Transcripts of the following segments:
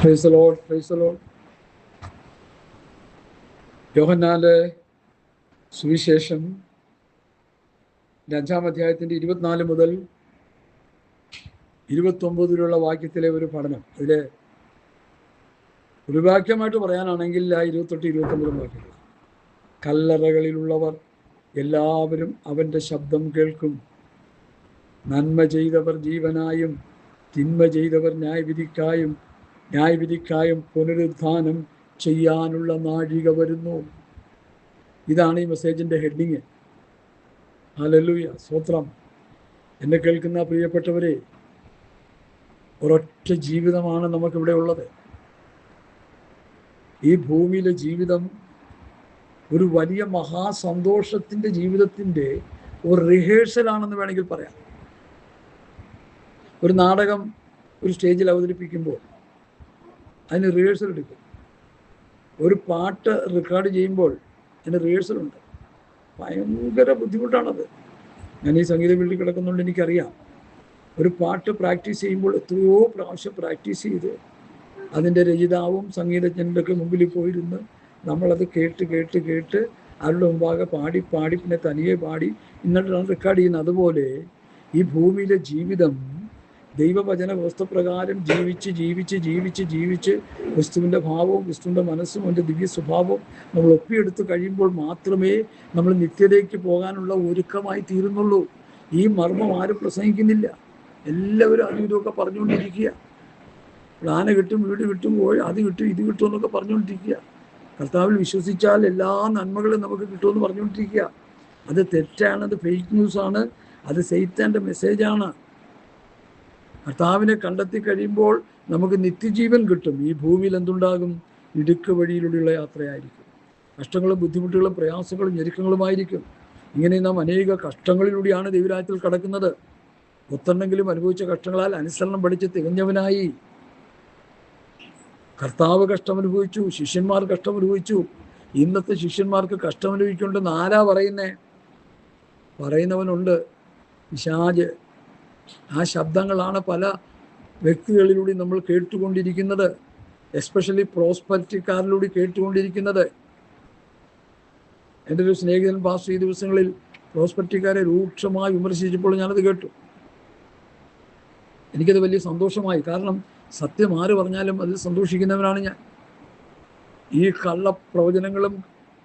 Praise the Lord, praise the Lord. യോഹന്നാന്റെ സുവിശേഷം 5-ാം അധ്യായത്തിൻ്റെ 24 മുതൽ 29 വാക്യത്തിലെ ഒരു പഠനം. ഇതിൽ ഒരു വാക്യമായിട്ട് പറയാനാണെങ്കിൽ ആ 28-29 വാക്യത്തിൽ, കല്ലറകളിലുള്ളവർ എല്ലാവരും അവൻ്റെ ശബ്ദം കേൾക്കും. നന്മ ചെയ്തവർ ജീവനായും തിന്മ ചെയ്തവർ ന്യായവിധിക്കായും പുനരുത്ഥാനം ചെയ്യാനുള്ള നാഴിക വരുന്നു. ഇതാണ് ഈ മെസ്സേജിൻ്റെ ഹെഡിങ്. ഹല്ലേലൂയ, സ്തോത്രം. എന്നെ കേൾക്കുന്ന പ്രിയപ്പെട്ടവരെ, ഒരൊറ്റ ജീവിതമാണ് നമുക്കിവിടെ ഉള്ളത്. ഈ ഭൂമിയിലെ ജീവിതം ഒരു വലിയ മഹാസന്തോഷത്തിൻ്റെ ജീവിതത്തിൻ്റെ ഒരു റിഹേഴ്സലാണെന്ന് വേണമെങ്കിൽ പറയാം. ഒരു നാടകം ഒരു സ്റ്റേജിൽ അവതരിപ്പിക്കുമ്പോൾ അതിന് റിഹേഴ്സൽ എടുക്കും. ഒരു പാട്ട് റെക്കോർഡ് ചെയ്യുമ്പോൾ അതിന് റിഹേഴ്സലുണ്ട്. ഭയങ്കര ബുദ്ധിമുട്ടാണത്. ഞാൻ ഈ സംഗീത ഫീൽഡിൽ കിടക്കുന്നുണ്ട്, എനിക്കറിയാം. ഒരു പാട്ട് പ്രാക്ടീസ് ചെയ്യുമ്പോൾ എത്രയോ പ്രാവശ്യം പ്രാക്ടീസ് ചെയ്ത് അതിൻ്റെ രചയിതാവും സംഗീതജ്ഞൻ്റെ ഒക്കെ മുമ്പിൽ പോയിരുന്ന് നമ്മളത് കേട്ട് അവരുടെ മുമ്പാകെ പാടി പിന്നെ തനിയെ പാടി എന്നിട്ടാണ് റെക്കോർഡ് ചെയ്യുന്നത്. അതുപോലെ ഈ ഭൂമിയിലെ ജീവിതം ദൈവവചന വ്യവസ്ഥപ്രകാരം ജീവിച്ച് ക്രിസ്തുവിൻ്റെ ഭാവവും ക്രിസ്തുവിൻ്റെ മനസ്സും അതിൻ്റെ ദിവ്യ സ്വഭാവവും നമ്മൾ ഒപ്പിയെടുത്ത് കഴിയുമ്പോൾ മാത്രമേ നമ്മൾ നിത്യതയ്ക്ക് പോകാനുള്ള ഒരുക്കമായി തീരുന്നുള്ളൂ. ഈ മർമ്മം ആരും പ്രസംഗിക്കുന്നില്ല. എല്ലാവരും അതും ഇതുമൊക്കെ പറഞ്ഞുകൊണ്ടിരിക്കുക. പ്ലാന കിട്ടും, വീട് കിട്ടും, അത് കിട്ടും, ഇത് കിട്ടും എന്നൊക്കെ പറഞ്ഞുകൊണ്ടിരിക്കുക. കർത്താവിൽ വിശ്വസിച്ചാൽ എല്ലാ നന്മകളും നമുക്ക് കിട്ടുമെന്ന് പറഞ്ഞുകൊണ്ടിരിക്കുക. അത് തെറ്റാണ്, അത് ഫേക്ക് ന്യൂസാണ്, അത് സൈത്താൻ്റെ മെസ്സേജാണ്. കർത്താവിനെ കണ്ടെത്തി കഴിയുമ്പോൾ നമുക്ക് നിത്യജീവൻ കിട്ടും. ഈ ഭൂമിയിൽ എന്തുണ്ടാകും? ഇടുക്ക് വഴിയിലൂടെയുള്ള യാത്രയായിരിക്കും. കഷ്ടങ്ങളും ബുദ്ധിമുട്ടുകളും പ്രയാസങ്ങളും ഞെരുക്കങ്ങളുമായിരിക്കും. ഇങ്ങനെ നാം അനേക കഷ്ടങ്ങളിലൂടെയാണ് ദൈവരാജ്യത്തിൽ കടക്കുന്നത്. ഒത്തെണ്ണെങ്കിലും അനുഭവിച്ച കഷ്ടങ്ങളാൽ അനുസരണം പഠിച്ച് തികഞ്ഞവനായി. കർത്താവ് കഷ്ടമനുഭവിച്ചു, ശിഷ്യന്മാർ കഷ്ടമനുഭവിച്ചു. ഇന്നത്തെ ശിഷ്യന്മാർക്ക് കഷ്ടമനുഭവിക്കുന്നുണ്ടെന്ന് ആരാ പറയുന്നവനുണ്ട്, പിശാച്. ആ ശബ്ദങ്ങളാണ് പല വ്യക്തികളിലൂടെ നമ്മൾ കേട്ടുകൊണ്ടിരിക്കുന്നത്, എസ്പെഷ്യലി പ്രോസ്പെരിറ്റിക്കാരിലൂടെ കേട്ടുകൊണ്ടിരിക്കുന്നത്. എൻ്റെ ഒരു സ്നേഹിതൻ പാസ്റ്റർ ഈ ദിവസങ്ങളിൽ പ്രോസ്പെരിറ്റിക്കാരെ രൂക്ഷമായി വിമർശിച്ചപ്പോൾ ഞാനത് കേട്ടു. എനിക്കത് വലിയ സന്തോഷമായി. കാരണം സത്യം ആര് പറഞ്ഞാലും അതിൽ സന്തോഷിക്കുന്നവനാണ് ഞാൻ. ഈ കള്ളപ്രവചനങ്ങളും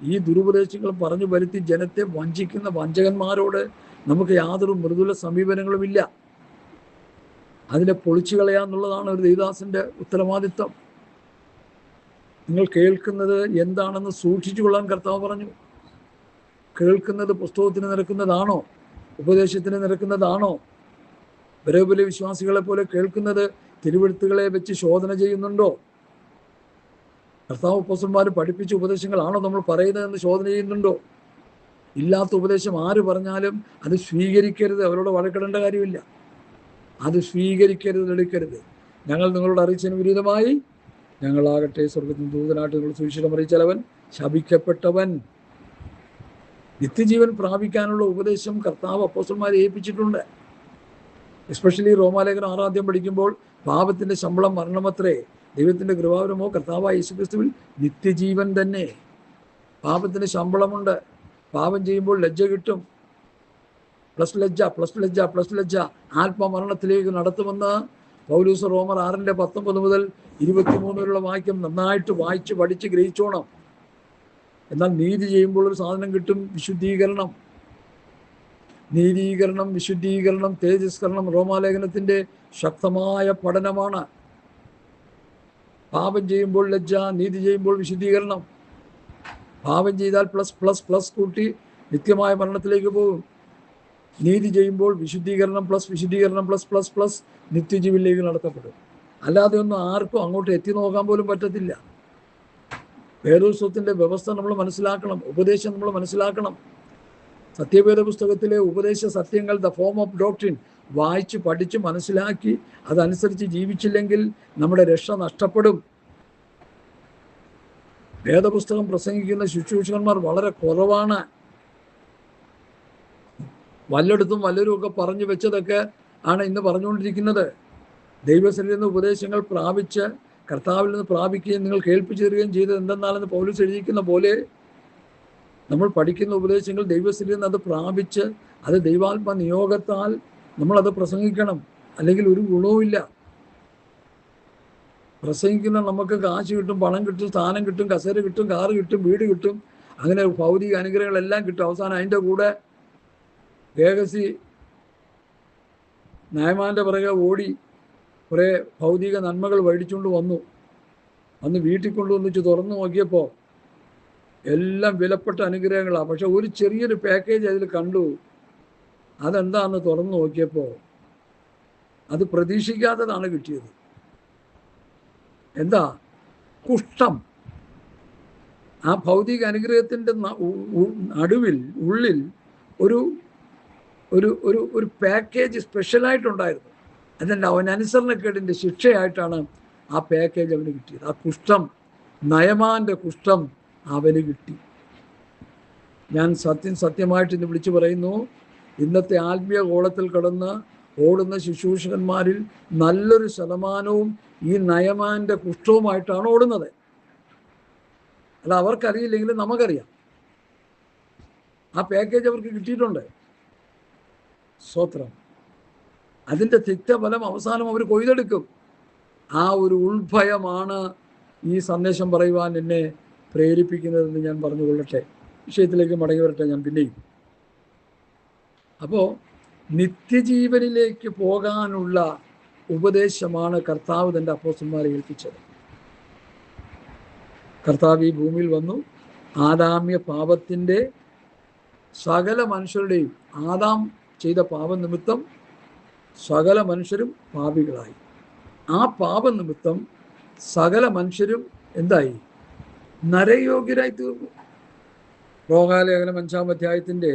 ഈ ദുരുപദേശങ്ങളും പറഞ്ഞു വരുത്തി ജനത്തെ വഞ്ചിക്കുന്ന വഞ്ചകന്മാരോട് നമുക്ക് യാതൊരു മൃദുല സമീപനങ്ങളുമില്ല. അതിനെ പൊളിച്ചു കളയാന്നുള്ളതാണ് ഒരു ദൈവദാസൻ്റെ ഉത്തരവാദിത്വം. നിങ്ങൾ കേൾക്കുന്നത് എന്താണെന്ന് സൂക്ഷിച്ചു കൊള്ളാൻ കർത്താവ് പറഞ്ഞു. കേൾക്കുന്നത് പുസ്തകത്തിന് നിരക്കുന്നതാണോ? ഉപദേശത്തിന് നിരക്കുന്നതാണോ? ബൈബിളിലെ വിശ്വാസികളെ പോലെ കേൾക്കുന്നത് തിരുവെഴുത്തുകളെ വെച്ച് ശോധന ചെയ്യുന്നുണ്ടോ? കർത്താവ് അപ്പോസ്തലന്മാർ പഠിപ്പിച്ച ഉപദേശങ്ങളാണോ നമ്മൾ പറയുന്നതെന്ന് ശോധന ചെയ്യുന്നുണ്ടോ? ഇല്ലാത്ത ഉപദേശം ആര് പറഞ്ഞാലും അത് സ്വീകരിക്കരുത്. അവരോട് വഴക്കിടേണ്ട കാര്യമില്ല. അത് സ്വീകരിക്കരുത്, എടുക്കരുത്. ഞങ്ങൾ നിങ്ങളോട് അറിയിച്ചതിന് വിരുദ്ധമായി ഞങ്ങളാകട്ടെ സ്വർഗ്ഗത്തിൽ ദൂതനായിട്ട് നിങ്ങൾ സുവിശേഷം അറിയിച്ചാലവൻ ശപിക്കപ്പെട്ടവൻ. നിത്യജീവൻ പ്രാപിക്കാനുള്ള ഉപദേശം കർത്താവ് അപ്പോസ്തലന്മാരെ ഏൽപ്പിച്ചിട്ടുണ്ട്. എസ്പെഷ്യലി റോമാലേഖനം 6-ാം അധ്യായം പഠിക്കുമ്പോൾ പാപത്തിൻ്റെ ശമ്പളം മരണമത്രേ, ദൈവത്തിൻ്റെ കൃപാവരമോ കർത്താവായ യേശുക്രിസ്തുവിൽ നിത്യജീവൻ തന്നെ. പാപത്തിന് ശമ്പളമുണ്ട്. പാപം ചെയ്യുമ്പോൾ ലജ്ജ കിട്ടും. പ്ലസ് ലജ്ജ ആത്മമരണത്തിലേക്ക് നടത്തുമെന്ന് പൗലോസ് റോമർ 6-19 മുതൽ 23 വരെയുള്ള വാക്യം നന്നായിട്ട് വായിച്ച് പഠിച്ച് ഗ്രഹിച്ചോണം. എന്നാൽ നീതി ചെയ്യുമ്പോൾ ഒരു സാധനം കിട്ടും, വിശുദ്ധീകരണം. നീതീകരണം, വിശുദ്ധീകരണം, തേജസ്കരണം റോമാലേഖനത്തിൻ്റെ ശക്തമായ പഠനമാണ്. പാപം ചെയ്യുമ്പോൾ ലജ്ജ, നീതി ചെയ്യുമ്പോൾ വിശുദ്ധീകരണം. പാപം ചെയ്താൽ പ്ലസ് കൂട്ടി നിത്യമായ മരണത്തിലേക്ക് പോകും. നീതി ചെയ്യുമ്പോൾ വിശുദ്ധീകരണം പ്ലസ് നിത്യജീവനിലേക്ക് നടത്തപ്പെടും. അല്ലാതെ ഒന്നും ആർക്കും അങ്ങോട്ട് എത്തി നോക്കാൻ പോലും പറ്റത്തില്ല. വേദോത്സവത്തിൻ്റെ വ്യവസ്ഥ നമ്മൾ മനസ്സിലാക്കണം, ഉപദേശം നമ്മൾ മനസ്സിലാക്കണം. സത്യവേദ പുസ്തകത്തിലെ ഉപദേശ സത്യങ്ങൾ, ദ ഫോം ഓഫ് ഡോക്ട്രിൻ, വായിച്ച് പഠിച്ച് മനസ്സിലാക്കി അതനുസരിച്ച് ജീവിച്ചില്ലെങ്കിൽ നമ്മുടെ രക്ഷ നഷ്ടപ്പെടും. വേദപുസ്തകം പ്രസംഗിക്കുന്ന ശുശ്രൂഷകന്മാർ വളരെ കുറവാണ്. വല്ലയിടത്തും വല്ലവരുമൊക്കെ പറഞ്ഞു വെച്ചതൊക്കെ ആണ് ഇന്ന് പറഞ്ഞുകൊണ്ടിരിക്കുന്നത്. ദൈവസന്നിധിയിൽ നിന്ന് ഉപദേശങ്ങൾ പ്രാപിച്ച് കർത്താവിൽ നിന്ന് പ്രാപിക്കുകയും നിങ്ങൾ കേൾപ്പിച്ചു തരികയും ചെയ്തത് എന്തെന്നാണെന്ന് പൗലോസ് എഴുതിയിരിക്കുന്ന പോലെ നമ്മൾ പഠിക്കുന്ന ഉപദേശങ്ങൾ ദൈവത്തിൽ നിന്ന് അത് പ്രാപിച്ച് അത് ദൈവാത്മ നിയോഗത്താൽ നമ്മളത് പ്രസംഗിക്കണം. അല്ലെങ്കിൽ ഒരു ഗുണവുമില്ല. പ്രസംഗിക്കുന്ന നമുക്ക് കാശ് കിട്ടും, പണം കിട്ടും, സ്ഥാനം കിട്ടും, കസേര കിട്ടും, കാറ് കിട്ടും, വീട് കിട്ടും, അങ്ങനെ ഭൗതിക അനുഗ്രഹങ്ങളെല്ലാം കിട്ടും. അവസാനം അതിൻ്റെ കൂടെ വേഗസി നയമാൻ്റെ പിറകെ ഓടി കുറേ ഭൗതിക നന്മകൾ മേടിച്ചുകൊണ്ട് വന്ന് വീട്ടിൽ കൊണ്ടുവന്നിച്ച് തുറന്നു നോക്കിയപ്പോൾ എല്ലാം വിലപ്പെട്ട അനുഗ്രഹങ്ങളാണ്. പക്ഷെ ഒരു ചെറിയൊരു പാക്കേജ് അതിൽ കണ്ടു. അതെന്താണെന്ന് തുറന്നു നോക്കിയപ്പോൾ അത് പ്രതീക്ഷിക്കാത്തതാണ് കിട്ടിയത്. എന്താ? കുഷ്ഠം. ആ ഭൗതിക അനുഗ്രഹത്തിൻ്റെ നടുവിൽ ഉള്ളിൽ ഒരു ഒരു ഒരു ഒരു പാക്കേജ് സ്പെഷ്യലായിട്ടുണ്ടായിരുന്നു. അതിൻ്റെ അവൻ അനുസരണക്കേടിൻ്റെ ശിക്ഷയായിട്ടാണ് ആ പാക്കേജ് അവന് കിട്ടിയത്. ആ കുഷ്ഠം, നയമാൻ്റെ കുഷ്ഠം അവന് കിട്ടി. ഞാൻ സത്യമായിട്ട് ഇന്ന് വിളിച്ചു പറയുന്നു, ഇന്നത്തെ ആത്മീയ ഗോളത്തിൽ കടന്ന് ഓടുന്ന ശുശ്രൂഷകന്മാരിൽ നല്ലൊരു ശതമാനവും ഈ നയമാൻ്റെ കുഷ്ഠവുമായിട്ടാണ് ഓടുന്നത്. അല്ല, അവർക്കറിയില്ലെങ്കിലും നമുക്കറിയാം. ആ പാക്കേജ് അവർക്ക് കിട്ടിയിട്ടുണ്ട്. സ്തോത്രം. അതിൻ്റെ തിക്തഫലം അവസാനം അവർ കൊയ്തെടുക്കും. ആ ഒരു ഉൾഭയമാണ് ഈ സന്ദേശം പറയുവാൻ എന്നെ പ്രേരിപ്പിക്കുന്നതെന്ന് ഞാൻ പറഞ്ഞുകൊള്ളട്ടെ. വിഷയത്തിലേക്ക് മടങ്ങി വരട്ടെ ഞാൻ പിന്നെയും. അപ്പോൾ നിത്യജീവനിലേക്ക് പോകാനുള്ള ഉപദേശമാണ് കർത്താവ് തൻ്റെ അപ്പോസ്തലന്മാരെ ഏൽപ്പിച്ചത്. കർത്താവ് ഈ ഭൂമിയിൽ വന്നു. ആദാമ്യ പാപത്തിൻ്റെ സകല മനുഷ്യരുടെയും, ആദാം ചെയ്ത പാപനിമിത്തം സകല മനുഷ്യരും പാപികളായി. ആ പാപനിമിത്തം സകല മനുഷ്യരും എന്തായി? നരയോഗ്യരായി തീർന്നു. റോമാലേഖനം 5-ാം അധ്യായത്തിൻ്റെ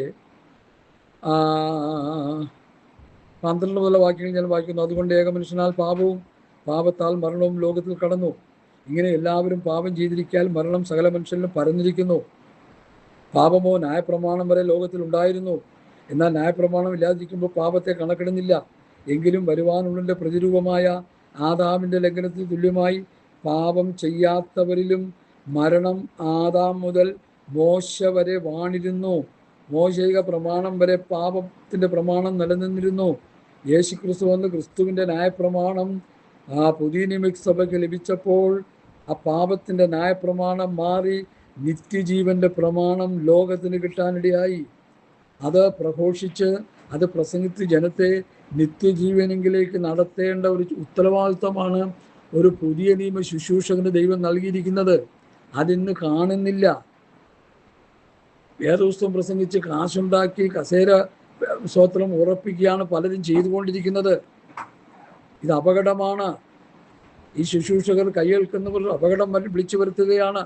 12 മുതലുള്ള വാക്യങ്ങൾ ഞാൻ വായിക്കുന്നു. അതുകൊണ്ട് ഏകമനുഷ്യനാൽ പാപവും പാപത്താൽ മരണവും ലോകത്തിൽ കടന്നു. ഇങ്ങനെ എല്ലാവരും പാപം ചെയ്തിരിക്കാൻ മരണം സകല മനുഷ്യരിലും പരന്നിരിക്കുന്നു. പാപമോ ന്യായപ്രമാണം വരെ ലോകത്തിൽ ഉണ്ടായിരുന്നു. എന്നാൽ ന്യായപ്രമാണം ഇല്ലാതിരിക്കുമ്പോൾ പാപത്തെ കണക്കിടുന്നില്ല. എങ്കിലും വരുവാനുള്ളതിൻ്റെ പ്രതിരൂപമായ ആദാമിൻ്റെ ലംഘനത്തിന് തുല്യമായി പാപം ചെയ്യാത്തവരിലും മരണം ആദാം മുതൽ മോശ വരെ വാണിരുന്നു. മോശയിക പ്രമാണം വരെ പാപത്തിൻ്റെ പ്രമാണം നിലനിന്നിരുന്നു. യേശുക്രിസ്തു വന്ന് ക്രിസ്തുവിൻ്റെ ന്യായപ്രമാണം ആ പുതിയ നിയമ സഭയ്ക്ക് ലഭിച്ചപ്പോൾ ആ പാപത്തിൻ്റെ ന്യായപ്രമാണം മാറി നിത്യജീവൻ്റെ പ്രമാണം ലോകത്തിന് കിട്ടാനിടയായി. അത് പ്രഘോഷിച്ച് അത് പ്രസംഗിച്ച് ജനത്തെ നിത്യജീവനെങ്കിലേക്ക് നടത്തേണ്ട ഒരു ഉത്തരവാദിത്വമാണ് ഒരു പുതിയ നിയമ ശുശ്രൂഷകന് ദൈവം നൽകിയിരിക്കുന്നത്. അതിന്ന് കാണുന്നില്ല. വേദപുസ്തകം പ്രസംഗിച്ച് കാശുണ്ടാക്കി കസേര സ്തോത്രം ഉറപ്പിക്കുകയാണ് പലരും ചെയ്തുകൊണ്ടിരിക്കുന്നത്. ഇത് അപകടമാണ്. ഈ ശുശ്രൂഷകർ കൈയേൽക്കുന്നവർ അപകടം വിളിച്ചു വരുത്തുകയാണ്.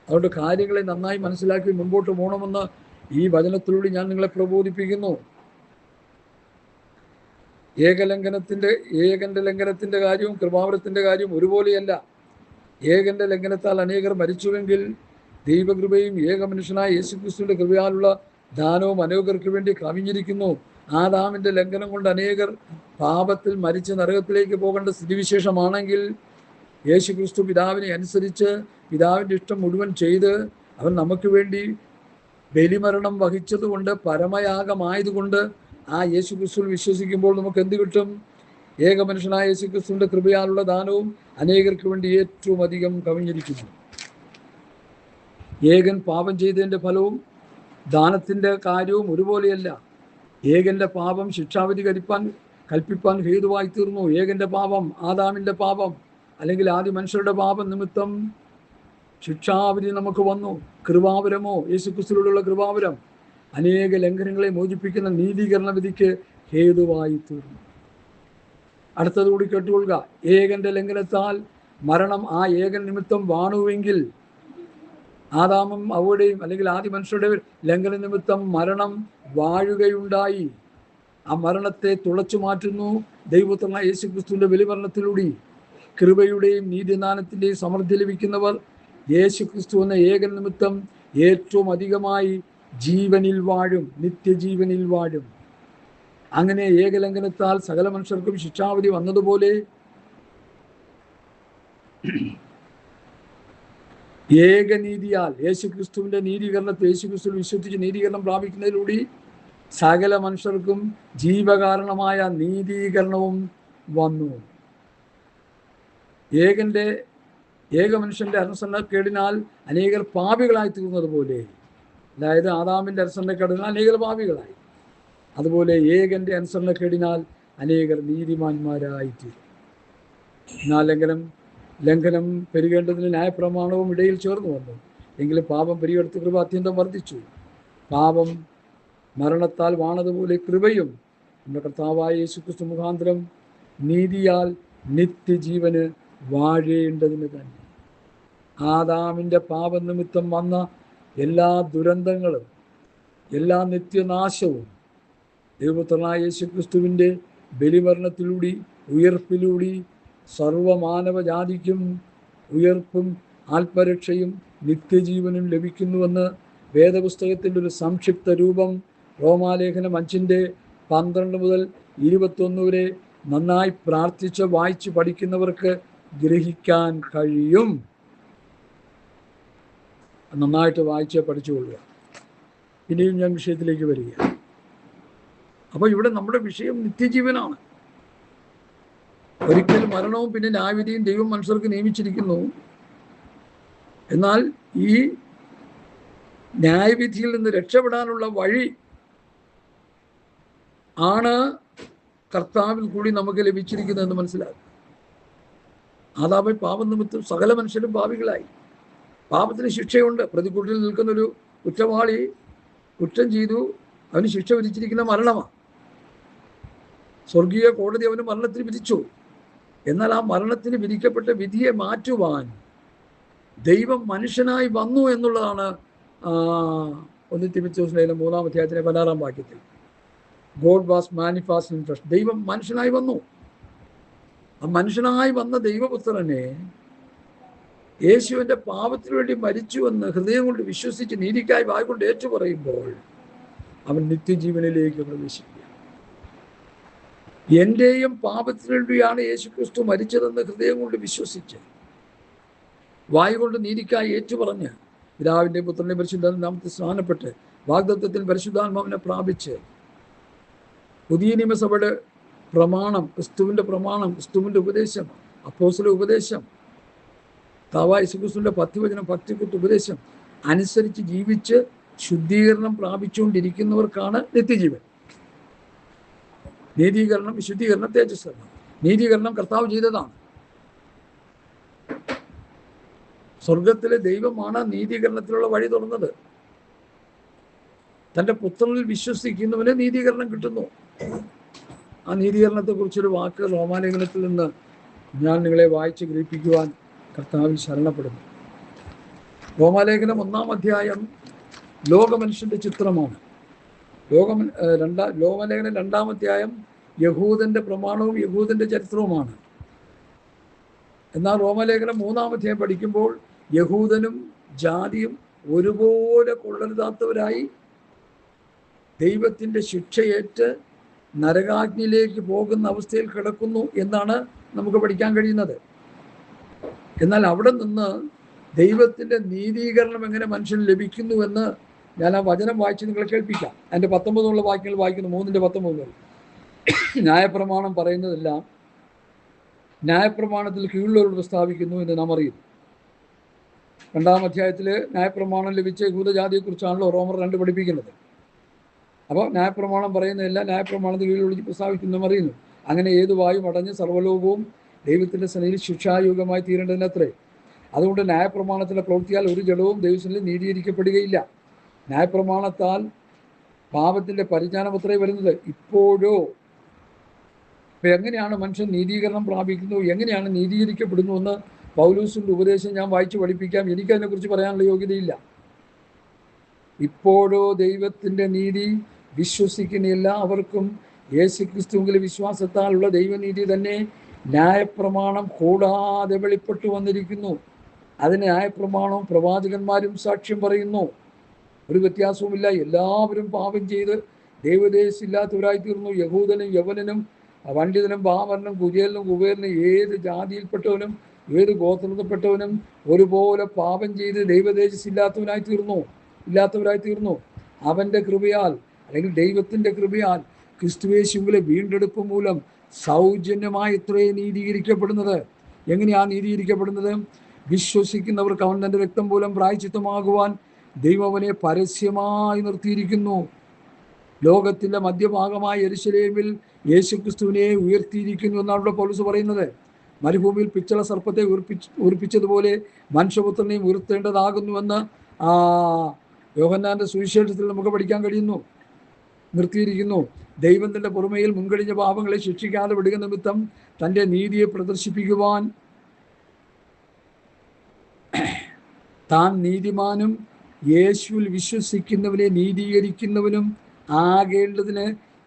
അതുകൊണ്ട് കാര്യങ്ങളെ നന്നായി മനസ്സിലാക്കി മുമ്പോട്ട് പോകണമെന്ന് ഈ വചനത്തിലൂടെ ഞാൻ നിങ്ങളെ പ്രബോധിപ്പിക്കുന്നു. ഏകന്റെ ലംഘനത്തിൻ്റെ കാര്യവും കൃപാവരത്തിൻ്റെ കാര്യവും ഒരുപോലെയല്ല. ഏകന്റെ ലംഘനത്താൽ അനേകർ മരിച്ചുവെങ്കിൽ ദൈവകൃപയും ഏകമനുഷ്യനായ യേശുക്രിസ്തുവിൻ്റെ കൃപയാലുള്ള ദാനവും അനേകർക്ക് വേണ്ടി കവിഞ്ഞിരിക്കുന്നു. ആദാമിൻ്റെ ലംഘനം കൊണ്ട് അനേകർ പാപത്തിൽ മരിച്ച് നരകത്തിലേക്ക് പോകേണ്ട സ്ഥിതിവിശേഷമാണെങ്കിൽ യേശുക്രിസ്തു പിതാവിനെ അനുസരിച്ച് പിതാവിൻ്റെ ഇഷ്ടം മുഴുവൻ ചെയ്ത് അവൻ നമുക്ക് വേണ്ടി ബലിമരണം വഹിച്ചതുകൊണ്ട്, പരമയാഗമായതുകൊണ്ട് ആ യേശുക്രിസ്തുവിൽ വിശ്വസിക്കുമ്പോൾ നമുക്ക് എന്ത് കിട്ടും? ഏകമനുഷ്യനായ യേശുക്രിസ്തുവിൻ്റെ കൃപയാലുള്ള ദാനവും അനേകർക്ക് വേണ്ടി ഏറ്റവും അധികം കവിഞ്ഞിരിക്കുന്നു. ഏകൻ പാപം ചെയ്തതിൻ്റെ ഫലവും ദാനത്തിൻ്റെ കാര്യവും ഒരുപോലെയല്ല. ഏകൻ്റെ പാപം ശിക്ഷാവിധി കൽപ്പിപ്പാൻ ഹേതുവായി തീർന്നു. ഏകൻ്റെ പാപം, ആദാമിൻ്റെ പാപം അല്ലെങ്കിൽ ആദ്യ മനുഷ്യരുടെ പാപം നിമിത്തം ശിക്ഷാവിധി നമുക്ക് വന്നു. കൃപാവരമോ യേശുക്രിസ്തുവിലുള്ള കൃപാവരം അനേക ലംഘനങ്ങളെ മോചിപ്പിക്കുന്ന നീതീകരണ വിധിക്ക് ഹേതുവായി തീർന്നു. അടുത്തതുകൂടി കേട്ടുകൊള്ളുക. ഏകൻ്റെ ലംഘനത്താൽ മരണം ആ ഏകൻ നിമിത്തം വാണുവെങ്കിൽ ആദാമും അവയുടെയും അല്ലെങ്കിൽ ആദ്യ മനുഷ്യരുടെ ലംഘന നിമിത്തം മരണം വാഴുകയുണ്ടായി. ആ മരണത്തെ തുളച്ചു മാറ്റുന്നു ദൈവപുത്രനായ യേശുക്രിസ്തുവിൻ്റെ ബലിമരണത്തിലൂടെ. കൃപയുടെയും നീതിദാനത്തിൻ്റെയും സമൃദ്ധി ലഭിക്കുന്നവർ യേശുക്രിസ്തു എന്ന ഏകൻ നിമിത്തം ഏറ്റവും അധികമായി ജീവനിൽ വാഴും, നിത്യജീവനിൽ വാഴും. അങ്ങനെ ഏകലംഘനത്താൽ സകല മനുഷ്യർക്കും ശിക്ഷാവിധി വന്നതുപോലെ ഏകനീതിയാൽ യേശുക്രിസ്തുവിന്റെ നീതീകരണത്തെ യേശുക്രിസ്തു വിശ്വസിച്ച് നീതീകരണം പ്രാപിക്കുന്നതിലൂടെ സകല മനുഷ്യർക്കും ജീവകാരണമായ നീതീകരണവും വന്നു. ഏക മനുഷ്യന്റെ അനുസരണക്കേടിനാൽ അനേകർ പാപികളായി തീർന്നതുപോലെ, അതായത് ആദാമിന്റെ അനുസരണക്കേടിനാൽ അനേകർ പാപികളായി, അതുപോലെ ഏകന്റെ അനുസരണക്കേടിനാൽ അനേകർ നീതിമാന്മാരായി തീരും. എന്നാൽ ലംഘനം പെരുകേണ്ടതിന് ന്യായപ്രമാണവും ഇടയിൽ ചേർന്ന് വന്നു. എങ്കിലും പാപം പെരുകെടുത്ത് കൃപ അത്യന്തം വർദ്ധിച്ചു. പാപം മരണത്താൽ വാണതുപോലെ കൃപയും നമ്മുടെ കർത്താവായ യേശുക്രിസ്തു മുഖാന്തരം നീതിയാൽ നിത്യജീവന് വാഴേണ്ടതിന് തന്നെ. ആദാമിൻ്റെ പാപനിമിത്തം വന്ന എല്ലാ ദുരന്തങ്ങളും, എല്ലാ നിത്യനാശവും ദൈവപുത്രനായ യേശുക്രിസ്തുവിൻ്റെ ബലിമരണത്തിലൂടെ ഉയർപ്പിലൂടെ സർവമാനവജാതിക്കും ഉയർപ്പും ആത്മരക്ഷയും നിത്യജീവനും ലഭിക്കുന്നുവെന്ന് വേദപുസ്തകത്തിൻ്റെ ഒരു സംക്ഷിപ്ത രൂപം റോമാലേഖനം 5:12 മുതൽ 21 വരെ നന്നായി പ്രാർത്ഥിച്ച് വായിച്ച് പഠിക്കുന്നവർക്ക് ഗ്രഹിക്കാൻ കഴിയും. നന്നായിട്ട് വായിച്ച് പഠിച്ചുകൊള്ളുക. ഇനിയും ഞാൻ വിഷയത്തിലേക്ക് വരിക. അപ്പോൾ ഇവിടെ നമ്മുടെ വിഷയം നിത്യജീവനാണ്. ഒരിക്കൽ മരണവും പിന്നെ ന്യായവിധിയും ദൈവം മനുഷ്യർക്ക് നിയമിച്ചിരിക്കുന്നു. എന്നാൽ ഈ ന്യായവിധിയിൽ നിന്ന് രക്ഷപ്പെടാനുള്ള വഴി ആണ് കർത്താവിൽ കൂടി നമുക്ക് ലഭിച്ചിരിക്കുന്നതെന്ന് മനസ്സിലാക്കുക. ആദാമിൽ പാപനിമിത്തം സകല മനുഷ്യരും പാപികളായി. പാപത്തിന് ശിക്ഷയുണ്ട്. പ്രതിക്കൂട്ടിൽ നിൽക്കുന്നൊരു കുറ്റവാളി കുറ്റം ചെയ്തു, അവന് ശിക്ഷ വിധിച്ചിരിക്കുന്ന മരണമാണ്. സ്വർഗീയ കോടതി അവന് മരണത്തിന് വിധിച്ചു. എന്നാൽ ആ മരണത്തിന് വിധിക്കപ്പെട്ട വിധിയെ മാറ്റുവാൻ ദൈവം മനുഷ്യനായി വന്നു എന്നുള്ളതാണ് 1 തിമോഥെയോസ് ലേഖനം 3-ാം അധ്യായത്തിലെ 16-ാം വാക്യത്തിൽ. God was manifested in flesh. ദൈവം മനുഷ്യനായി വന്നു. ആ മനുഷ്യനായി വന്ന ദൈവപുത്രനെ യേശുവിൻ്റെ പാപത്തിനു വേണ്ടി മരിച്ചുവെന്ന് ഹൃദയം കൊണ്ട് വിശ്വസിച്ച് നീതിക്കായി വായ കൊണ്ട് ഏറ്റുപറയുമ്പോൾ അവൻ നിത്യജീവനിലേക്ക് പ്രവേശിക്കുക. എൻ്റെയും പാപത്തിനു വേണ്ടിയാണ് യേശുക്രിസ്തു മരിച്ചതെന്ന് ഹൃദയം കൊണ്ട് വിശ്വസിച്ച് വായ കൊണ്ട് നീതിക്കായി ഏറ്റുപറഞ്ഞ് പിതാവിൻ്റെയും പുത്രൻ്റെയും പരിശുദ്ധാത്മാവിൽ സ്നാനപ്പെട്ട് വാഗ്ദത്തത്തിൽ പരിശുദ്ധാത്മാവിനെ പ്രാപിച്ച് പുതിയ നിയമസഭയുടെ പ്രമാണം, ക്രിസ്തുവിൻ്റെ പ്രമാണം, ക്രിസ്തുവിൻ്റെ ഉപദേശം, അപ്പോസ്തല ഉപദേശം, കർത്താവായ യേശുക്രിസ്തുവിൻ്റെ പത്തിവചനം, പത്തിക്കുത്ത് ഉപദേശം അനുസരിച്ച് ജീവിച്ച് ശുദ്ധീകരണം പ്രാപിച്ചുകൊണ്ടിരിക്കുന്നവർക്കാണ് നിത്യജീവൻ. നീതീകരണം, വിശുദ്ധീകരണം, തേജസ്കരണം. നീതീകരണം കർത്താവ് ചെയ്തതാണ്. സ്വർഗത്തിലെ ദൈവമാണ് നീതീകരണത്തിലുള്ള വഴി തുറന്നത്. തൻ്റെ പുത്രനിൽ വിശ്വസിക്കുന്നവന് നീതീകരണം കിട്ടുന്നു. ആ നീതീകരണത്തെക്കുറിച്ചൊരു വാക്ക് റോമാലേഖനത്തിൽ നിന്ന് ഞാൻ നിങ്ങളെ വായിച്ച് ഗ്രഹിപ്പിക്കുവാൻ കർത്താവിൽ ശരണപ്പെടുന്നു. റോമാലേഖനം 1-ാം അധ്യായം ലോകമനുഷ്യൻ്റെ ചിത്രമാണ്. റോമാലേഖനം 2-ാം അധ്യായം യഹൂദൻ്റെ പ്രമാണവും യഹൂദൻ്റെ ചരിത്രവുമാണ്. എന്നാൽ റോമാലേഖനം 3-ാം അധ്യായം പഠിക്കുമ്പോൾ യഹൂദനും ജാതിയും ഒരുപോലെ കൊള്ളരുതാത്തവരായി ദൈവത്തിൻ്റെ ശിക്ഷയേറ്റ് നരകാഗ്നിയിലേക്ക് പോകുന്ന അവസ്ഥയിൽ കിടക്കുന്നു എന്നാണ് നമുക്ക് പഠിക്കാൻ കഴിയുന്നത്. എന്നാൽ അവിടെ നിന്ന് ദൈവത്തിൻ്റെ നീതീകരണം എങ്ങനെ മനുഷ്യന് ലഭിക്കുന്നുവെന്ന് ഞാൻ ആ വചനം വായിച്ച് നിങ്ങളെ കേൾപ്പിക്കാം. അതിൻ്റെ 19 വാക്യങ്ങൾ വായിക്കുന്നു. 3:19 ന്യായപ്രമാണം പറയുന്നതെല്ലാം ന്യായപ്രമാണത്തിൽ കീഴുള്ളവരോട് പ്രസ്താവിക്കുന്നു എന്ന് നാം അറിയുന്നു. 2-ാം അധ്യായത്തിൽ ന്യായപ്രമാണം ലഭിച്ച യഹൂദജാതിയെക്കുറിച്ചാണല്ലോ റോമർ 2 പഠിപ്പിക്കുന്നത്. അപ്പോൾ ന്യായപ്രമാണം പറയുന്നതെല്ലാം ന്യായപ്രമാണത്തിൽ കീഴിൽ പ്രസ്താവിക്കുന്നു അറിയുന്നു. അങ്ങനെ ഏതു വായും അടഞ്ഞ് സർവ്വലോകവും ദൈവത്തിൻ്റെ സന്നിധിയിൽ ശിക്ഷായുഗമായി തീരേണ്ടതിനത്രേ. അതുകൊണ്ട് ന്യായപ്രമാണത്തിലെ പ്രവൃത്തിയാൽ ഒരു ജഡവും ദൈവസന്നിധിയിൽ നീതീകരിക്കപ്പെടുകയില്ല. ന്യായപ്രമാണത്താൽ പാപത്തിൻ്റെ പരിജ്ഞാനമത്രേ വരുന്നത്. ഇപ്പോഴോ ഇപ്പം എങ്ങനെയാണ് മനുഷ്യൻ നീതീകരണം പ്രാപിക്കുന്നത്, എങ്ങനെയാണ് നീതീകരിക്കപ്പെടുന്നു എന്ന് പൗലോസിൻ്റെ ഉപദേശം ഞാൻ വായിച്ച് പഠിപ്പിക്കാം. എനിക്കതിനെക്കുറിച്ച് പറയാനുള്ള യോഗ്യതയില്ല. ഇപ്പോഴോ ദൈവത്തിൻ്റെ നീതി വിശ്വസിക്കുന്ന എല്ലാവർക്കും യേശുക്രിസ്തുവിലെ വിശ്വാസത്താലുള്ള ദൈവനീതി തന്നെ ന്യായപ്രമാണം കൂടാതെ വെളിപ്പെട്ടു വന്നിരിക്കുന്നു. അതിന് ന്യായപ്രമാണവും പ്രവാചകന്മാരും സാക്ഷ്യം പറയുന്നു. ഒരു വ്യത്യാസവുമില്ല. എല്ലാവരും പാപം ചെയ്ത് ദൈവദേശമില്ലാത്തവരായി തീർന്നു. യഹൂദനും യവനനും പണ്ഡിതനും പാമരനും കുചേലനും കുബേരനും ഏത് ജാതിയിൽപ്പെട്ടവനും ഏത് ഗോത്രത്തിൽപ്പെട്ടവനും ഒരുപോലെ പാപം ചെയ്ത് ദൈവതേജസ് ഇല്ലാത്തവരായി തീർന്നു. അവൻ്റെ കൃപയാൽ അല്ലെങ്കിൽ ദൈവത്തിൻ്റെ കൃപയാൽ ക്രിസ്തുയേശുവിലെ വീണ്ടെടുപ്പ് മൂലം സൗജന്യമായി ഇത്രയും നീതീകരിക്കപ്പെടുന്നത്. എങ്ങനെയാണ് നീതീകരിക്കപ്പെടുന്നത്? വിശ്വസിക്കുന്നവർക്ക് അവൻ തൻ്റെ രക്തം മൂലം പ്രായശ്ചിത്തമാകുവാൻ ദൈവം അവനെ പരസ്യമായി നിർത്തിയിരിക്കുന്നു. ലോകത്തിൻ്റെ മധ്യഭാഗമായ യെരുശലേമിൽ യേശുക്രിസ്തുവിനെ ഉയർത്തിയിരിക്കുന്നു എന്നാണ് ഇവിടെ പൗലോസ് പറയുന്നത്. മരുഭൂമിയിൽ പിച്ചള സർപ്പത്തെ ഉയർപ്പിച്ചതുപോലെ മനുഷ്യപുത്രനെയും ഉയർത്തേണ്ടതാകുന്നുവെന്ന് യോഹന്നാന്റെ സുവിശേഷത്തിൽ നമുക്ക് പഠിക്കാൻ കഴിയുന്നു. നിർത്തിയിരിക്കുന്നു. ദൈവം തൻ്റെ പുറമേയിൽ മുൻകഴിഞ്ഞ പാപങ്ങളെ ശിക്ഷിക്കാതെ വിടുക നിമിത്തം തൻ്റെ നീതിയെ പ്രദർശിപ്പിക്കുവാൻ താൻ നീതിമാനും യേശുവിൽ വിശ്വസിക്കുന്നവനെ നീതീകരിക്കുന്നവനും ആകേണ്ടതിന്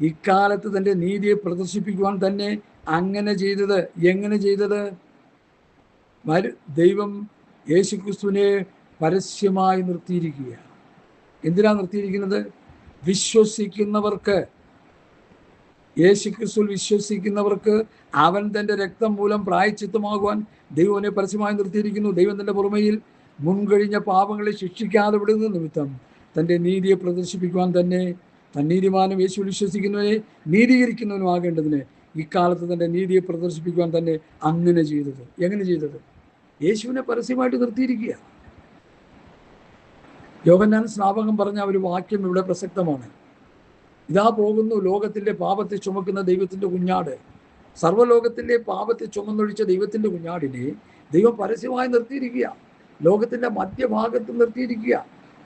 ഇക്കാലത്ത് തൻ്റെ നീതിയെ പ്രദർശിപ്പിക്കുവാൻ തന്നെ അങ്ങനെ ചെയ്തത്. എങ്ങനെ ചെയ്തത്? ദൈവം യേശുക്രിസ്തുവിനെ പരസ്യമായി നിർത്തിയിരിക്കുകയാണ്. എന്തിനാണ് നിർത്തിയിരിക്കുന്നത്? വിശ്വസിക്കുന്നവർക്ക്, യേശുക്രിസ്തുവിൽ വിശ്വസിക്കുന്നവർക്ക് അവൻ തൻ്റെ രക്തം മൂലം പ്രായശ്ചിത്തമാകുവാൻ ദൈവം അവനെ പരസ്യമായി നിർത്തിയിരിക്കുന്നു. ദൈവം തൻ്റെ പുറമേയിൽ മുൻകഴിഞ്ഞ പാപങ്ങളെ ശിക്ഷിക്കാതെ വിടുന്ന നിമിത്തം തൻ്റെ നീതിയെ പ്രദർശിപ്പിക്കുവാൻ തന്നെ നീതിമാനും യേശുവിൽ വിശ്വസിക്കുന്നവനെ നീതീകരിക്കുന്നവനും ആകേണ്ടതിന് ഇക്കാലത്ത് തൻ്റെ നീതിയെ പ്രദർശിപ്പിക്കുവാൻ തന്നെ അങ്ങനെ ചെയ്തത്. എങ്ങനെ ചെയ്തത്? യേശുവിനെ പരസ്യമായിട്ട് നിർത്തിയിരിക്കുക. യോഹന്നാൻ സ്നാപകൻ പറഞ്ഞ ഒരു വാക്യം ഇവിടെ പ്രസക്തമാണ്. ഇതാ പോകുന്നു ലോകത്തിൻ്റെ പാപത്തെ ചുമക്കുന്ന ദൈവത്തിൻ്റെ കുഞ്ഞാട്. സർവ്വലോകത്തിൻ്റെ പാപത്തെ ചുമന്നൊഴിച്ച ദൈവത്തിൻ്റെ കുഞ്ഞാടിനെ ദൈവം പരസ്യമായി നിർത്തിയിരിക്കുക. ലോകത്തിൻ്റെ മധ്യഭാഗത്ത് നിർത്തിയിരിക്കുക.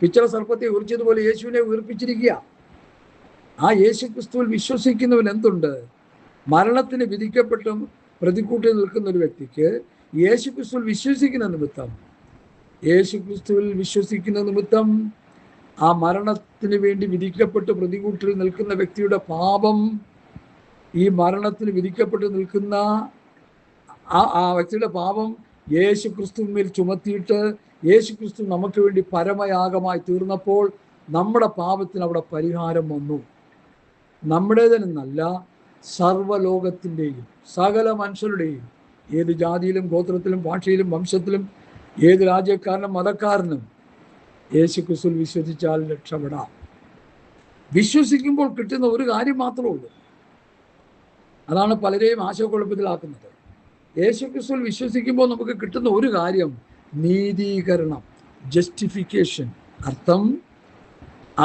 പിച്ചള സർപ്പത്തെ ഉയർച്ചതുപോലെ യേശുവിനെ ഉയർപ്പിച്ചിരിക്കുക. ആ യേശുക്രിസ്തുവിൽ വിശ്വസിക്കുന്നവൻ എന്തുണ്ട്? മരണത്തിന് വിധിക്കപ്പെട്ടും പ്രതിക്കൂട്ടിൽ നിൽക്കുന്ന ഒരു വ്യക്തിക്ക് യേശുക്രിസ്തുവിൽ വിശ്വസിക്കുന്ന നിമിത്തം ആ മരണത്തിന് വേണ്ടി വിധിക്കപ്പെട്ട് പ്രതികൂട്ടിൽ നിൽക്കുന്ന വ്യക്തിയുടെ പാപം, ഈ മരണത്തിന് വിധിക്കപ്പെട്ട് നിൽക്കുന്ന ആ വ്യക്തിയുടെ പാപം യേശുക്രിസ്തുവിൽ ചുമത്തിയിട്ട് യേശുക്രിസ്തു നമുക്ക് വേണ്ടി പരമയാഗമായി തീർന്നപ്പോൾ നമ്മുടെ പാപത്തിന് അവിടെ പരിഹാരം വന്നു. നമ്മുടേതെന്നല്ല, സർവ്വലോകത്തിൻ്റെയും സകല മനുഷ്യരുടെയും, ഏത് ജാതിയിലും ഗോത്രത്തിലും ഭാഷയിലും വംശത്തിലും ഏത് രാജ്യക്കാരനും മതക്കാരനും യേശുക്രിസ്തുവിൽ വിശ്വസിച്ചാൽ രക്ഷപ്പെടാം. വിശ്വസിക്കുമ്പോൾ കിട്ടുന്ന ഒരു കാര്യം മാത്രമേ ഉള്ളൂ. അതാണ് പലരെയും ആശയക്കുഴപ്പത്തിലാക്കുന്നത്. യേശുക്രിസ്തുവിൽ വിശ്വസിക്കുമ്പോൾ നമുക്ക് കിട്ടുന്ന ഒരു കാര്യം നീതീകരണം, ജസ്റ്റിഫിക്കേഷൻ. അർത്ഥം,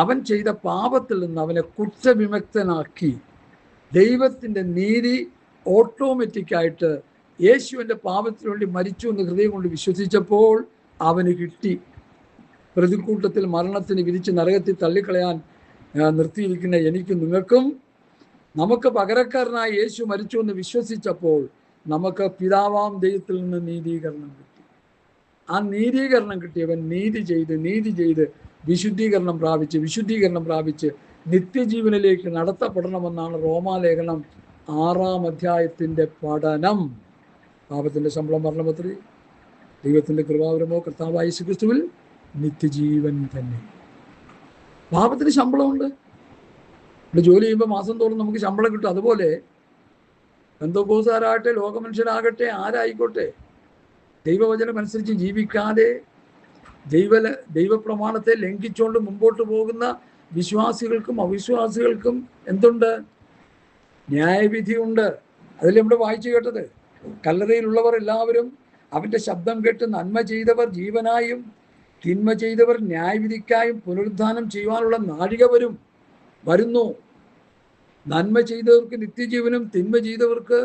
അവൻ ചെയ്ത പാപത്തിൽ നിന്ന് അവനെ കുറ്റവിമുക്തനാക്കി ദൈവത്തിൻ്റെ നീതി ഓട്ടോമാറ്റിക്കായിട്ട് യേശുവിൻ്റെ പാപത്തിന് വേണ്ടി മരിച്ചു എന്ന് ഹൃദയം കൊണ്ട് വിശ്വസിച്ചപ്പോൾ അവന് കിട്ടി. പ്രതിക്കൂട്ടത്തിൽ മരണത്തിന് വിധിച്ച് നരകത്തിൽ തള്ളിക്കളയാൻ നിർത്തിയിരിക്കുന്ന എനിക്കും നിങ്ങൾക്കും നമുക്ക് പകരക്കാരനായ യേശു മരിച്ചു എന്ന് വിശ്വസിച്ചപ്പോൾ നമുക്ക് പിതാവാം ദൈവത്തിൽ നിന്ന് നീതീകരണം കിട്ടി. ആ നീതീകരണം കിട്ടിയവൻ നീതി ചെയ്ത് വിശുദ്ധീകരണം പ്രാപിച്ച് നിത്യജീവനിലേക്ക് നടത്തപ്പെടണമെന്നാണ് റോമാലേഖനം 6-ാം അധ്യായത്തിൻ്റെ പഠനം. പാപത്തിൻ്റെ ശമ്പളം മരണമത്രേ, ദൈവത്തിൻ്റെ കൃപാവരമോ കർത്താവായ യേശുക്രിസ്തുവിൽ നിത്യജീവൻ തന്നെ. പാപത്തിന് ശമ്പളമുണ്ട്. ഇവിടെ ജോലി ചെയ്യുമ്പോൾ മാസം തോറും നമുക്ക് ശമ്പളം കിട്ടും. അതുപോലെ പെന്തക്കോസ്തുകാരാകട്ടെ, ലോകമനുഷ്യരാകട്ടെ, ആരായിക്കോട്ടെ, ദൈവവചനം അനുസരിച്ച് ജീവിക്കാതെ ദൈവപ്രമാണത്തെ ലംഘിച്ചുകൊണ്ട് മുമ്പോട്ട് പോകുന്ന വിശ്വാസികൾക്കും അവിശ്വാസികൾക്കും എന്തുണ്ട്? ന്യായവിധിയുണ്ട്. അതിൽ നമ്മുടെ വായിച്ചു കേട്ടത്, കല്ലറയിലുള്ളവർ എല്ലാവരും അവൻ്റെ ശബ്ദം കേട്ട് നന്മ ചെയ്തവർ ജീവനായും തിന്മ ചെയ്തവർ ന്യായവിധിക്കായും പുനരുദ്ധാനം ചെയ്യുവാനുള്ള നാഴിക വരുന്നു. നന്മ ചെയ്തവർക്ക് നിത്യജീവനും തിന്മ ചെയ്തവർക്ക്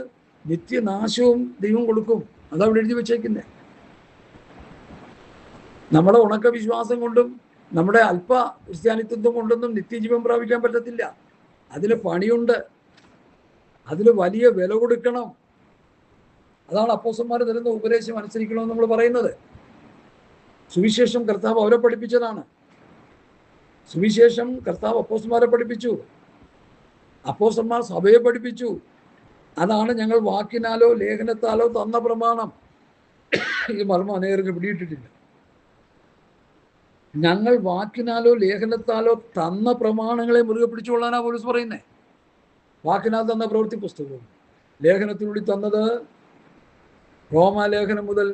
നിത്യനാശവും ദൈവം കൊടുക്കും. അതവിടെ എഴുതി വെച്ചേക്കുന്നത്. നമ്മുടെ ഉണക്ക വിശ്വാസം കൊണ്ടും നമ്മുടെ അല്പ ക്രിസ്ത്യാനിത്വം കൊണ്ടൊന്നും നിത്യജീവൻ പ്രാപിക്കാൻ പറ്റത്തില്ല. അതിന് പണിയുണ്ട്, അതിന് വലിയ വില കൊടുക്കണം. അതാണ് അപ്പോസ്തലന്മാർ തരുന്ന ഉപദേശം അനുസരിക്കണമെന്ന് നമ്മൾ പറയുന്നത്. സുവിശേഷം കർത്താവ് അവരെ പഠിപ്പിച്ചതാണ്. സുവിശേഷം കർത്താവ് അപ്പോസ്തലന്മാരെ പഠിപ്പിച്ചു, അപ്പോസ്തലന്മാർ സഭയെ പഠിപ്പിച്ചു. അതാണ് ഞങ്ങൾ വാക്കിനാലോ ലേഖനത്താലോ തന്ന പ്രമാണം. ഈ മർമ്മം അനേകർക്ക് പിടിയിട്ടിട്ടില്ല. ഞങ്ങൾ വാക്കിനാലോ ലേഖനത്താലോ തന്ന പ്രമാണങ്ങളെ മുറുകെ പിടിച്ചുകൊള്ളാനാ പൗലോസ് പറയുന്നത്. വാക്കിനാൽ തന്ന പ്രവൃത്തി പുസ്തകവും ലേഖനത്തിലൂടെ തന്നത് റോമാലേഖനം മുതൽ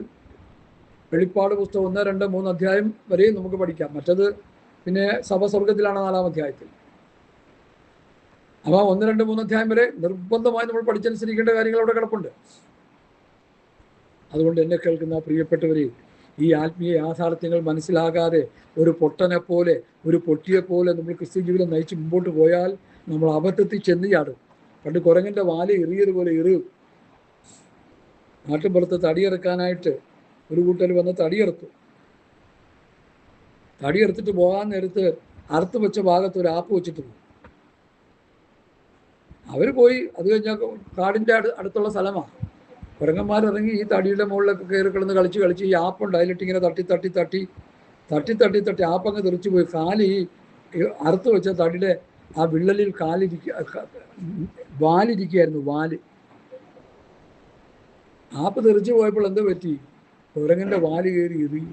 വെളിപ്പാട് പുസ്തകം 1, 2, 3 അധ്യായം വരെയും നമുക്ക് പഠിക്കാം. മറ്റത് പിന്നെ സഭ സ്വർഗത്തിലാണ് 4-ാം അധ്യായത്തിൽ. അപ്പോൾ 1, 2, 3 അധ്യായം വരെ നിർബന്ധമായി നമ്മൾ പഠിച്ചനുസരിക്കേണ്ട കാര്യങ്ങൾ അവിടെ കിടപ്പുണ്ട്. അതുകൊണ്ട് എന്നെ കേൾക്കുന്ന പ്രിയപ്പെട്ടവരെ, ഈ ആത്മീയ യാഥാർത്ഥ്യങ്ങൾ മനസ്സിലാകാതെ ഒരു പൊട്ടനെ പോലെ, ഒരു പൊട്ടിയെ പോലെ നമ്മൾ ക്രിസ്ത്യ ജീവിതം നയിച്ച് മുമ്പോട്ട് പോയാൽ നമ്മൾ അബദ്ധത്തിൽ ചെന്ന് ചാടും. പണ്ട് കുരങ്ങൻ്റെ വാല് എറിയതുപോലെ എറിയും. നാട്ടിൻപുറത്ത് തടിയെറുക്കാനായിട്ട് ഒരു കൂട്ടർ വന്ന് തടിയെടുത്തിട്ട് പോകാൻ നേരത്ത് അറുത്ത് വെച്ച ഭാഗത്ത് ഒരു ആപ്പ് വെച്ചിട്ട് പോകും. അവർ പോയി. അത് കഴിഞ്ഞാൽ കാടിൻ്റെ അടുത്തുള്ള സ്ഥലമാണ്. കുരങ്ങന്മാരിറങ്ങി ഈ തടിയുടെ മുകളിലൊക്കെ കയറി കിടന്ന് കളിച്ച് ഈ ആപ്പുണ്ട് അതിലിട്ട് ഇങ്ങനെ തട്ടി ആപ്പങ്ങ് തെറിച്ച് പോയി. കാല് ഈ അറുത്ത് വെച്ച തടിയുടെ ആ വിള്ളലിൽ വാലിരിക്കുകയായിരുന്നു. ആപ്പ് തെറിച്ച് പോയപ്പോൾ എന്ത് പറ്റി? കുരങ്ങൻ്റെ വാല് കയറി എറി.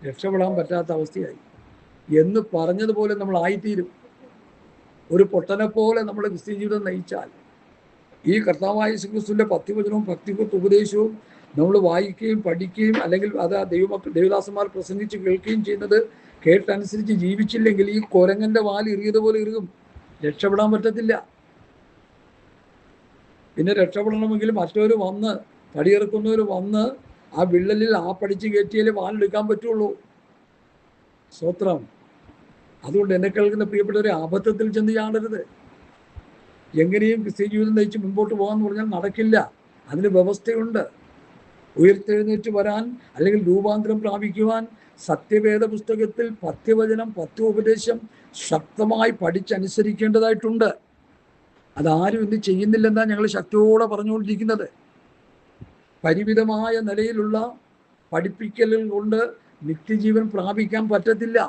രക്ഷപ്പെടാൻ പറ്റാത്ത അവസ്ഥയായി. എന്ന് പറഞ്ഞതുപോലെ നമ്മൾ ആയിത്തീരും. ഒരു പൊട്ടനെ പോലെ നമ്മൾ ക്രിസ്ത്യ ജീവിതം നയിച്ചാൽ ഈ കർത്താവായ യേശുക്രിസ്തുവിൻ്റെ പത്യവചനവും ഭക്തിപൂർവ്വ ഉപദേശവും നമ്മൾ വായിക്കുകയും പഠിക്കുകയും അല്ലെങ്കിൽ അത് ദൈവദാസന്മാർ പ്രസംഗിച്ച് കേൾക്കുകയും ചെയ്യുന്നത് കേട്ടനുസരിച്ച് ജീവിച്ചില്ലെങ്കിൽ ഈ കുരങ്ങൻ്റെ വാല് എറിയതുപോലെ എറിയും. രക്ഷപ്പെടാൻ പറ്റത്തില്ല. പിന്നെ രക്ഷപ്പെടണമെങ്കിൽ മറ്റൊരു വന്ന് തടിയെറുക്കുന്നവർ വന്ന് ആ വിള്ളലിൽ ആ പഠിച്ച് കയറ്റിയാലേ വാലെടുക്കാൻ പറ്റുള്ളൂ. സ്തോത്രം. അതുകൊണ്ട് എന്നെ കേൾക്കുന്ന പ്രിയപ്പെട്ടവരെ, അബദ്ധത്തിൽ ചെന്ന് ചാടരുത്. എങ്ങനെയും ക്രിസ്ത്യ ജീവിതം നയിച്ച് മുമ്പോട്ട് പോകാമെന്ന് പറഞ്ഞാൽ നടക്കില്ല. അതിന് വ്യവസ്ഥയുണ്ട്. ഉയർത്തെഴുന്നേറ്റ് വരാൻ അല്ലെങ്കിൽ രൂപാന്തരം പ്രാപിക്കുവാൻ സത്യവേദ പുസ്തകത്തിൽ പത്യവചനം, പത്യോപദേശം ശക്തമായി പഠിച്ചനുസരിക്കേണ്ടതായിട്ടുണ്ട്. അതാരും ഇന്ന് ചെയ്യുന്നില്ലെന്നാണ് ഞങ്ങൾ ശക്തിയോടെ പറഞ്ഞുകൊണ്ടിരിക്കുന്നത്. പരിമിതമായ നിലയിലുള്ള പഠിപ്പിക്കലുകൾ കൊണ്ട് നിത്യജീവൻ പ്രാപിക്കാൻ പറ്റത്തില്ല.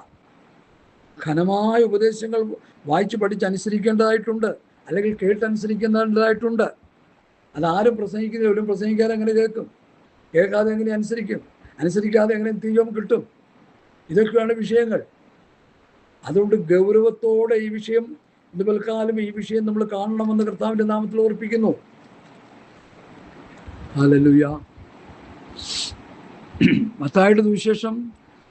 ഘനമായ ഉപദേശങ്ങൾ വായിച്ച് പഠിച്ചനുസരിക്കേണ്ടതായിട്ടുണ്ട്, അല്ലെങ്കിൽ കേട്ടനുസരിക്കേണ്ടതായിട്ടുണ്ട്. അതാരും പ്രസംഗിക്കുന്നില്ല. ഒരു പ്രസംഗിക്കാതെ എങ്ങനെ കേൾക്കും? കേൾക്കാതെ എങ്ങനെ അനുസരിക്കും? അനുസരിക്കാതെ എങ്ങനെ നിത്യജീവൻ കിട്ടും? ഇതൊക്കെയാണ് വിഷയങ്ങൾ. അതുകൊണ്ട് ഗൗരവത്തോടെ ഈ വിഷയം ഇന്ന് പിൽക്കാലം ഈ വിഷയം നമ്മൾ കാണണമെന്ന് കർത്താവിൻ്റെ നാമത്തിൽ ഓർപ്പിക്കുന്നു. ഹല്ലേലൂയ. മത്തായിയുടെ സുവിശേഷം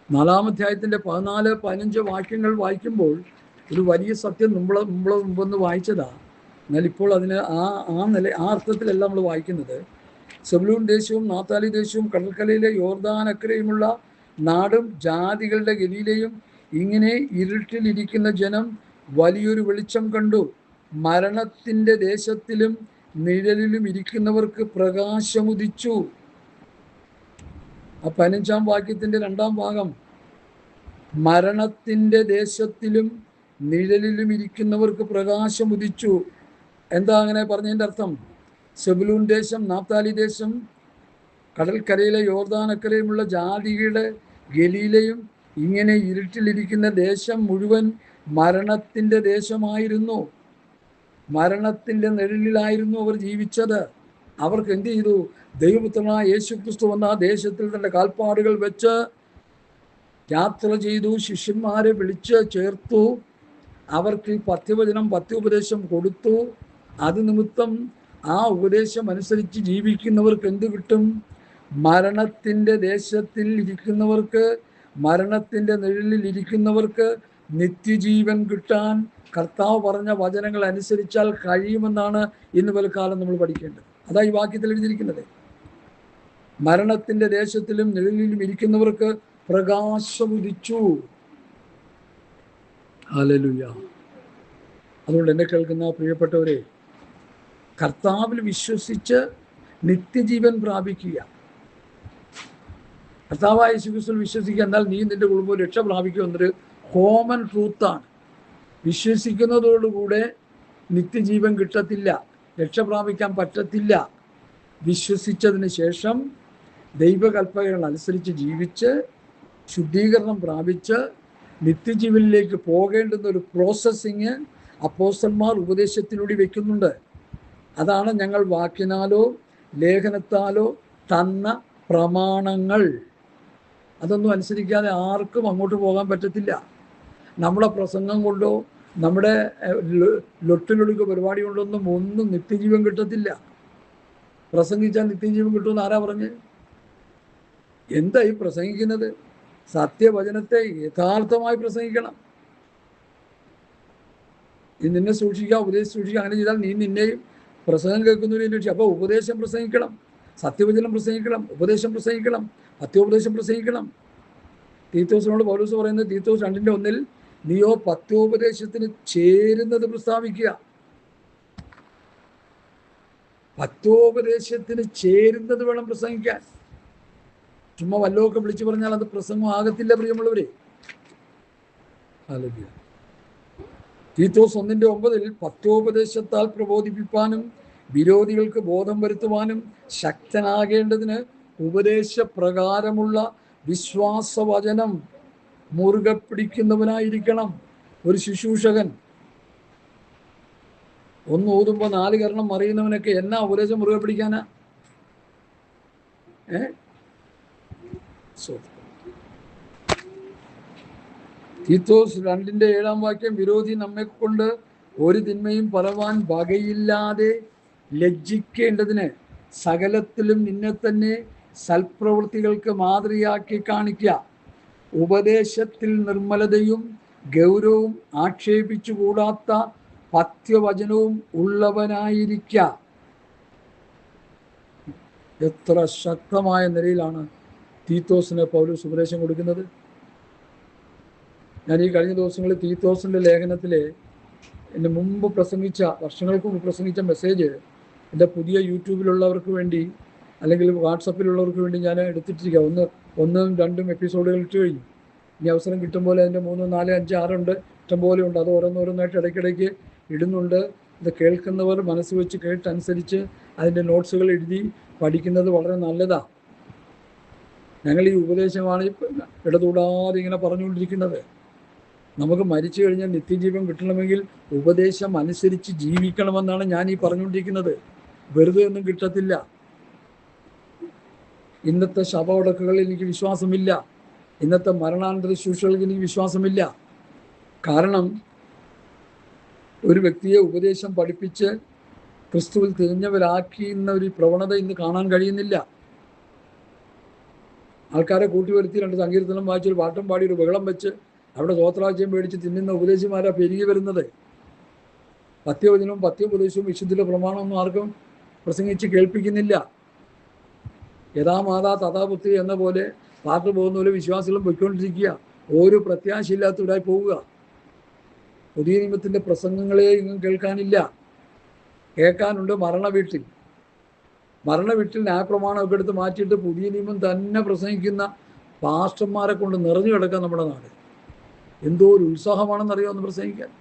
4-ാം അധ്യായത്തിൻ്റെ 14, 15 വാക്യങ്ങൾ വായിക്കുമ്പോൾ ഒരു വലിയ സത്യം മുമ്പൊന്ന് വായിച്ചതാണ്. എന്നാൽ ഇപ്പോൾ അതിന് ആ അർത്ഥത്തിലല്ല നമ്മൾ വായിക്കുന്നത്. സെബൂലൂൻ ദേശവും നാഫ്താലി ദേശവും കടൽക്കരയിലെ യോർദാൻ അക്കരെയുമുള്ള നാടും ജാതികളുടെ ഗലീലയും ഇങ്ങനെ ഇരുട്ടിലിരിക്കുന്ന ജനം വലിയൊരു വെളിച്ചം കണ്ടു. മരണത്തിൻ്റെ ദേശത്തിലും നിഴലിലും ഇരിക്കുന്നവർക്ക് പ്രകാശമുദിച്ചു. ആ 15-ാം വാക്യത്തിൻ്റെ 2-ാം ഭാഗം, മരണത്തിൻ്റെ ദേശത്തിലും നിഴലിലും ഇരിക്കുന്നവർക്ക് പ്രകാശമുദിച്ചു. എന്താ അങ്ങനെ പറഞ്ഞതിൻ്റെ അർത്ഥം? സെബൂലൂൻ ദേശം, നാഫ്താലി ദേശം, കടൽക്കരയിലെ യോർദാനക്കരയുമുള്ള ജാതികളുടെ ഗലീലയും ഇങ്ങനെ ഇരുട്ടിലിരിക്കുന്ന ദേശം മുഴുവൻ മരണത്തിൻ്റെ ദേശമായിരുന്നു. മരണത്തിൻ്റെ നിഴലിലായിരുന്നു അവർ ജീവിച്ചത്. അവർക്ക് എന്ത് ചെയ്തു? ദൈവപുത്രനായ യേശുക്രിസ്തു വന്ന ആ ദേശത്തിൽ തൻ്റെ കാൽപ്പാടുകൾ വെച്ച് യാത്ര ചെയ്തു. ശിഷ്യന്മാരെ വിളിച്ച് ചേർത്തു. അവർക്ക് പത്യവചനം, പത്യോപദേശം കൊടുത്തു. അത് നിമിത്തം ആ ഉപദേശം അനുസരിച്ച് ജീവിക്കുന്നവർക്ക് എന്ത് കിട്ടും? മരണത്തിൻ്റെ ദേശത്തിൽ ഇരിക്കുന്നവർക്ക്, മരണത്തിൻ്റെ നിഴലിൽ ഇരിക്കുന്നവർക്ക് നിത്യജീവൻ കിട്ടാൻ കർത്താവ് പറഞ്ഞ വചനങ്ങൾ അനുസരിച്ചാൽ കഴിയുമെന്നാണ് ഇന്ന് പലകാലം നമ്മൾ പഠിക്കേണ്ടത്. അതാ ഈ വാക്യത്തിൽ എഴുതിയിരിക്കുന്നത്. മരണത്തിൻ്റെ ദേശത്തിലും നിഴലിലും ഇരിക്കുന്നവർക്ക് പ്രകാശമുദിച്ചു. ഹല്ലേലൂയ. അതുകൊണ്ട് എന്നെ കേൾക്കുന്ന പ്രിയപ്പെട്ടവരെ, കർത്താവിൽ വിശ്വസിച്ച് നിത്യജീവൻ പ്രാപിക്കുക. കർത്താവായ യേശുക്രിസ്തുവിൽ വിശ്വസിക്കുക, എന്നാൽ നീ നിന്റെ കുടുംബം രക്ഷ പ്രാപിക്കുക എന്നൊരു കോമൺ ട്രൂത്താണ്. വിശ്വസിക്കുന്നതോടുകൂടെ നിത്യജീവൻ കിട്ടത്തില്ല, രക്ഷ പ്രാപിക്കാൻ പറ്റത്തില്ല. വിശ്വസിച്ചതിന് ശേഷം ദൈവകൽപ്പനകൾ അനുസരിച്ച് ജീവിച്ച് ശുദ്ധീകരണം പ്രാപിച്ച് നിത്യജീവനിലേക്ക് പോകേണ്ടുന്ന ഒരു പ്രോസസ്സിങ് അപ്പോസ്തലന്മാർ ഉപദേശത്തിലൂടെ വയ്ക്കുന്നുണ്ട്. അതാണ് ഞങ്ങൾ വാക്കിനാലോ ലേഖനത്താലോ തന്ന പ്രമാണങ്ങൾ. അതൊന്നും അനുസരിക്കാതെ ആർക്കും അങ്ങോട്ട് പോകാൻ പറ്റത്തില്ല. നമ്മുടെ പ്രസംഗം കൊണ്ടോ നമ്മുടെ ലൊട്ടിലൊടുക്ക് പരിപാടി കൊണ്ടൊന്നും നിത്യജീവൻ കിട്ടത്തില്ല. പ്രസംഗിച്ചാൽ നിത്യജീവൻ കിട്ടുമെന്ന് ആരാ പറഞ്ഞ്? എന്തായി പ്രസംഗിക്കുന്നത്? സത്യവചനത്തെ യഥാർത്ഥമായി പ്രസംഗിക്കണം. നീ നിന്നെ സൂക്ഷിക്കുക, ഉപദേശം സൂക്ഷിക്കുക, അങ്ങനെ ചെയ്താൽ നീ നിന്നെയും പ്രസംഗം കേൾക്കുന്നവരെയും രക്ഷിക്കും. അപ്പോൾ ഉപദേശം പ്രസംഗിക്കണം, സത്യവചനം പ്രസംഗിക്കണം, ഉപദേശം പ്രസംഗിക്കണം, പത്യോപദേശം പ്രസംഗിക്കണം. തീത്തോസിനോട് പൗലോസ് പറയുന്നത് തീത്തോസ് 2:1 നീയോ പത്യോപദേശത്തിന് ചേരുന്നത് പ്രസ്താവിക്കുക. പത്യോപദേശത്തിന് ചേരുന്നത് വേണം പ്രസംഗിക്കാൻ. ചുമ്മാ വല്ലതൊക്കെ വിളിച്ചു പറഞ്ഞാൽ അത് പ്രസംഗം ആകത്തില്ല പ്രിയമുള്ളവരെ. ഹല്ലേലൂയ. തീത്തോസ് 1:9 പത്യോപദേശത്താൽ പ്രബോധിപ്പിക്കാനും വിരോധികൾക്ക് ബോധം വരുത്തുവാനും ശക്തനാകേണ്ടതിന് ഉപദേശപ്രകാരമുള്ള വിശ്വാസവചനം മുറുകെ പിടിക്കുന്നവനായിരിക്കണം ഒരു ശുശ്രൂഷകൻ. ഒന്ന് ഓതുമ്പോൾ 4 കരണം അറിയുന്നവനൊക്കെ എന്നാ ഉപദേശം മുറുകെ പിടിക്കാനാ? തീത്തോസ് 2:7 വിരോധി നമ്മെ കൊണ്ട് ഒരു തിന്മയും പറവാൻ വകയില്ലാതെ ലജ്ജിക്കേണ്ടതിന് സകലത്തിലും നിന്നെ തന്നെ സൽപ്രവൃത്തികൾക്ക് മാതൃയാക്കി കാണിക്കുക. ഉപദേശത്തിൽ നിർമ്മലതയും ഗൗരവവും ആക്ഷേപിച്ചുകൂടാത്ത പഥ്യവചനവും ഉള്ളവനായിരിക്കുക. എത്ര ശക്തമായ നിലയിലാണ് തീത്തോസിന് പൗലോസ് ഉപദേശം കൊടുക്കുന്നത്. ഞാൻ ഈ കഴിഞ്ഞ ദിവസങ്ങളിൽ തീത്തോസിൻ്റെ ലേഖനത്തിലെ എൻ്റെ മുമ്പ് പ്രസംഗിച്ച, വർഷങ്ങൾക്ക് മുമ്പ് പ്രസംഗിച്ച മെസ്സേജ് എൻ്റെ പുതിയ യൂട്യൂബിലുള്ളവർക്ക് വേണ്ടി അല്ലെങ്കിൽ വാട്സപ്പിലുള്ളവർക്ക് വേണ്ടി ഞാൻ എടുത്തിട്ടിരിക്കുക. 1, 2 എപ്പിസോഡുകൾ ഇട്ട് കഴിഞ്ഞു. ഇനി അവസരം കിട്ടുമ്പോൾ അതിൻ്റെ 3, 4, 5, 6 ഉണ്ട്, ഇഷ്ടംപോലെ ഉണ്ട്. അത് ഓരോന്നോരോന്നായിട്ട് ഇടയ്ക്കിടയ്ക്ക് ഇടുന്നുണ്ട്. ഇത് കേൾക്കുന്നവർ മനസ്സ് വെച്ച് കേട്ടനുസരിച്ച് അതിൻ്റെ നോട്ട്സുകൾ എഴുതി പഠിക്കുന്നത് വളരെ നല്ലതാണ്. ഞങ്ങൾ ഈ ഉപദേശമാണ് ഇടതൂടാതെ ഇങ്ങനെ പറഞ്ഞുകൊണ്ടിരിക്കുന്നത്. നമുക്ക് മരിച്ചു കഴിഞ്ഞാൽ നിത്യജീവൻ കിട്ടണമെങ്കിൽ ഉപദേശം അനുസരിച്ച് ജീവിക്കണമെന്നാണ് ഞാൻ ഈ പറഞ്ഞുകൊണ്ടിരിക്കുന്നത്. വെറുതെ ഒന്നും കിട്ടത്തില്ല. ഇന്നത്തെ ശവമടക്കുകളിൽ എനിക്ക് വിശ്വാസമില്ല. ഇന്നത്തെ മരണാനന്തര ശുശ്രൂഷകൾക്ക് എനിക്ക് വിശ്വാസമില്ല. കാരണം ഒരു വ്യക്തിയെ ഉപദേശം പഠിപ്പിച്ച് ക്രിസ്തുവിൽ തിരിഞ്ഞവരാക്കുന്ന ഒരു പ്രവണത ഇന്ന് കാണാൻ കഴിയുന്നില്ല. ആൾക്കാരെ കൂട്ടിവരുത്തി 2 സങ്കീർത്തനം വായിച്ച് ഒരു പാട്ടും പാടി ഒരു ബഹളം വെച്ച് അവിടെ സ്വോത്രാജ്യം മേടിച്ച് തിന്നുന്ന ഉപദേശിമാരാ പെരുകി വരുന്നത്. പഥ്യവചനവും പഥ്യോപദേശവും വിശുദ്ധിയുടെ പ്രമാണമൊന്നും ആർക്കും പ്രസംഗിച്ച് കേൾപ്പിക്കുന്നില്ല. യഥാമാതാ തഥാപുത്രി എന്ന പോലെ പാട്ട് പോകുന്ന പോലെ വിശ്വാസികളും പൊയ്ക്കൊണ്ടിരിക്കുക. ഒരു പ്രത്യാശയില്ലാത്തവരായി പോവുക. പുതിയ നിയമത്തിൻ്റെ പ്രസംഗങ്ങളെ ഇങ്ങും കേൾക്കാനില്ല. കേൾക്കാനുണ്ട് മരണവീട്ടിൽ. മരണവീട്ടിൽ ന്യായപ്രമാണമൊക്കെ എടുത്ത് മാറ്റിയിട്ട് പുതിയ നിയമം തന്നെ പ്രസംഗിക്കുന്ന പാസ്റ്റർമാരെ കൊണ്ട് നിറഞ്ഞു കിടക്കാൻ നമ്മുടെ നാട്. എന്തോ ഒരു ഉത്സാഹമാണെന്നറിയാം ഒന്ന് പ്രസംഗിക്കാൻ.